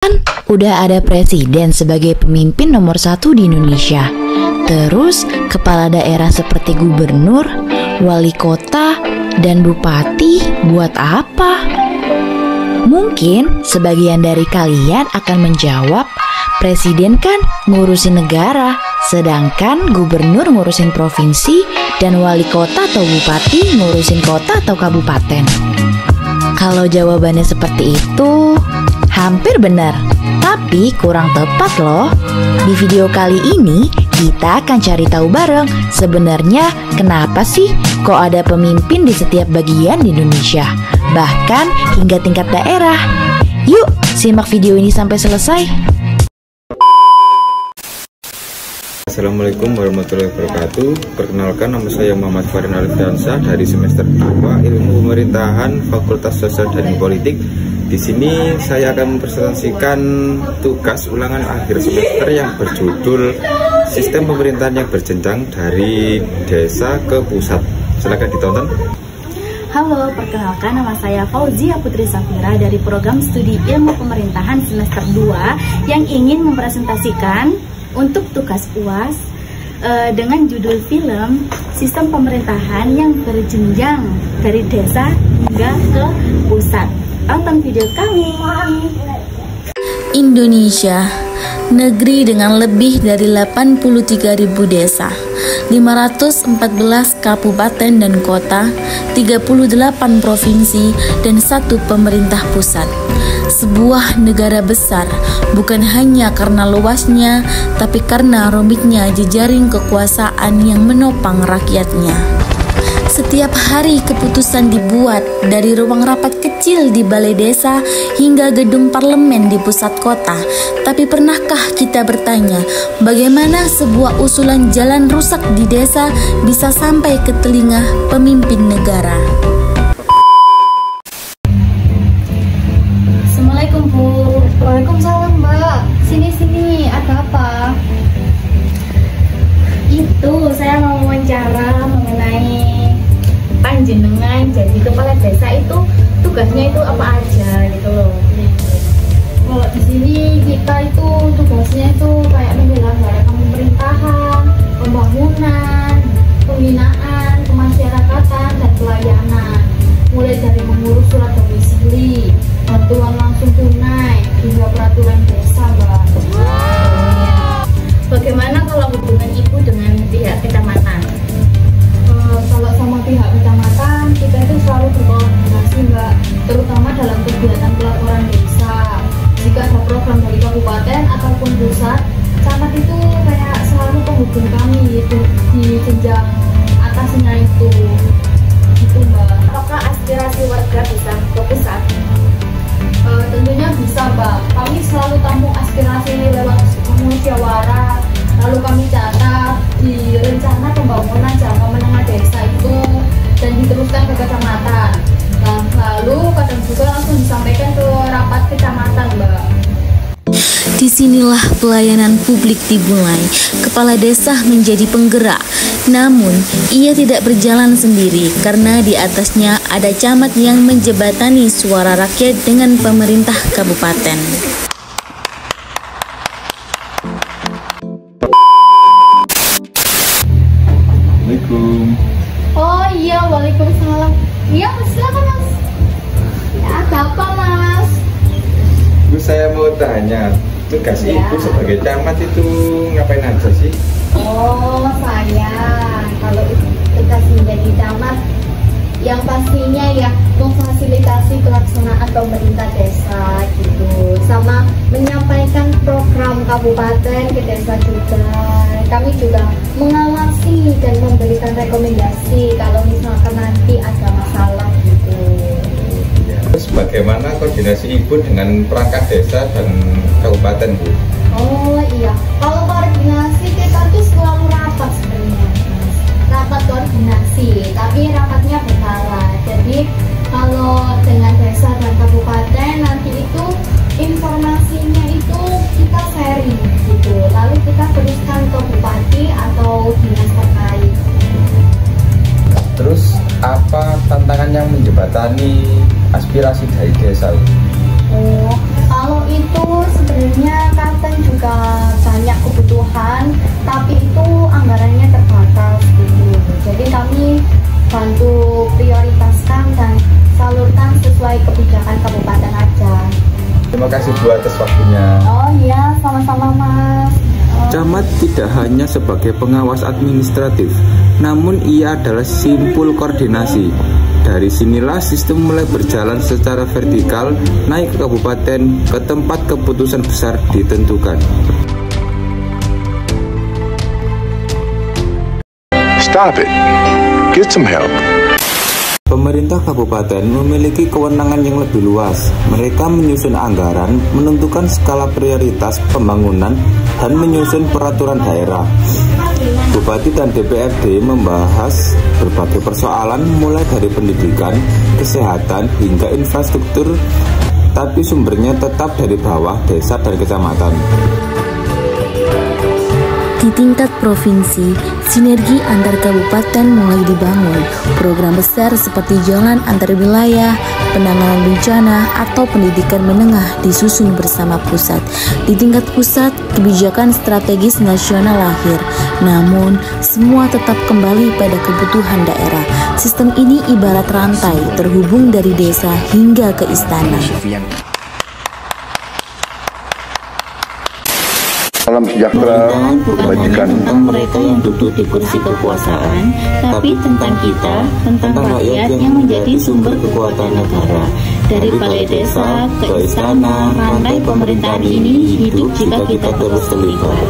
Kan udah ada presiden sebagai pemimpin nomor 1 di Indonesia. Terus kepala daerah seperti gubernur, wali kota, dan bupati buat apa? Mungkin sebagian dari kalian akan menjawab, presiden kan ngurusin negara, sedangkan gubernur ngurusin provinsi, dan wali kota atau bupati ngurusin kota atau kabupaten. Kalau jawabannya seperti itu, hampir benar, tapi kurang tepat loh. Di video kali ini, kita akan cari tahu bareng sebenarnya kenapa sih kok ada pemimpin di setiap bagian di Indonesia, bahkan hingga tingkat daerah. Yuk, simak video ini sampai selesai. Assalamualaikum warahmatullahi wabarakatuh. Perkenalkan, nama saya Muhammad Farin Alfiansyah dari semester 2 Ilmu Pemerintahan Fakultas Sosial dan Politik. Di sini saya akan mempresentasikan tugas ulangan akhir semester yang berjudul Sistem Pemerintahan yang Berjenjang dari Desa ke Pusat. Silakan ditonton. Halo, perkenalkan nama saya Fauzia Putri Safira dari Program Studi Ilmu Pemerintahan semester 2 yang ingin mempresentasikan untuk tugas UAS dengan judul film Sistem Pemerintahan yang Berjenjang dari Desa hingga ke Pusat. Tonton video kami. Indonesia, negeri dengan lebih dari 83.000 desa, 514 kabupaten dan kota, 38 provinsi, dan 1 pemerintah pusat. Sebuah negara besar, bukan hanya karena luasnya, tapi karena rumitnya jejaring kekuasaan yang menopang rakyatnya. Setiap hari keputusan dibuat dari ruang rapat kecil di balai desa hingga gedung parlemen di pusat kota. Tapi pernahkah kita bertanya, bagaimana sebuah usulan jalan rusak di desa bisa sampai ke telinga pemimpin negara? Assalamualaikum Bu. Waalaikumsalam Mbak. Sini, ada apa? Itu saya mau wawancara mengenai panjenengan jadi kepala desa itu tugasnya itu apa aja gitu loh. Kalau di sini kita itu tugasnya itu kayak menyelenggarakan pemerintahan, pembangunan, pembinaan, kemasyarakatan, dan pelayanan. Mulai dari mengurus surat domisili, bantuan langsung tunai, hingga peraturan desa, Mbak. Bagaimana kalau hubungan Ibu dengan pihak kecamatan? Kalau sama pihak kecamatan, kita itu selalu berkoordinasi, Mbak, terutama dalam kegiatan pelaporan desa. Jika ada program dari kabupaten ataupun pusat, camat itu kayak selalu penghubung kami itu di jenjang atasnya itu, gitu Mbak. Apakah aspirasi warga bisa ke pusat? Tentunya bisa, Mbak. Kami selalu tampung aspirasi lewat musyawarah, lalu kami catat di rencana pembangunan jangka menengah desa itu dan diteruskan ke kecamatan. Nah, lalu kadang juga langsung disampaikan ke rapat kecamatan, Mbak. Disinilah pelayanan publik dimulai. Kepala desa menjadi penggerak, namun ia tidak berjalan sendiri karena di atasnya ada camat yang menjebatani suara rakyat dengan pemerintah kabupaten. Assalamualaikum. Oh iya, waalaikumsalam. Iya, silakan Mas. Ya, ada apa Mas? Bu, saya mau tanya, tugas Ibu sebagai camat itu ngapain aja sih? Oh, saya kalau tugas menjadi camat yang pastinya ya memfasilitasi pelaksanaan pemerintah desa gitu, sama menyampaikan program kabupaten ke desa juga. Kami juga mengawasi dan memberikan rekomendasi kalau misalkan nanti ada masalah gitu. Terus bagaimana koordinasi Ibu dengan perangkat desa dan kabupaten, Bu? Oh iya, kalau koordinasi kita tuh selalu rapat sebenarnya, Mas. Rapat koordinasi, tapi rapatnya berkala. Jadi kalau dengan desa dan kabupaten nanti itu informasinya itu kita sharing gitu, lalu kita teruskan ke bupati atau dinas terkait. Terus apa tantangan yang menjembatani aspirasi dari desa? Oh, kalau itu itu sebenarnya Kalteng juga banyak kebutuhan, tapi itu anggarannya terbatas gitu. Jadi kami bantu prioritaskan dan salurkan sesuai kebijakan kabupaten aja. Terima kasih Bu atas waktunya. Oh iya, sama-sama Mas. Camat tidak hanya sebagai pengawas administratif, namun ia adalah simpul koordinasi. Dari sinilah sistem mulai berjalan secara vertikal, naik ke kabupaten, ke tempat keputusan besar ditentukan. Stop it. Get some help. Pemerintah kabupaten memiliki kewenangan yang lebih luas. Mereka menyusun anggaran, menentukan skala prioritas pembangunan, dan menyusun peraturan daerah. Bupati dan DPRD membahas berbagai persoalan mulai dari pendidikan, kesehatan, hingga infrastruktur, tapi sumbernya tetap dari bawah, desa dan kecamatan. Di tingkat provinsi, sinergi antar kabupaten mulai dibangun. Program besar seperti jalan antar wilayah, penanganan bencana, atau pendidikan menengah disusun bersama pusat. Di tingkat pusat, kebijakan strategis nasional lahir. Namun, semua tetap kembali pada kebutuhan daerah. Sistem ini ibarat rantai, terhubung dari desa hingga ke istana. Salam sejahtera, bukan tentang mereka yang duduk di kursi kekuasaan, tapi tentang kita, tentang rakyat yang menjadi sumber kekuatan negara. Dari balai desa ke istana, rantai pemerintahan ini hidup jika kita terus terlibat.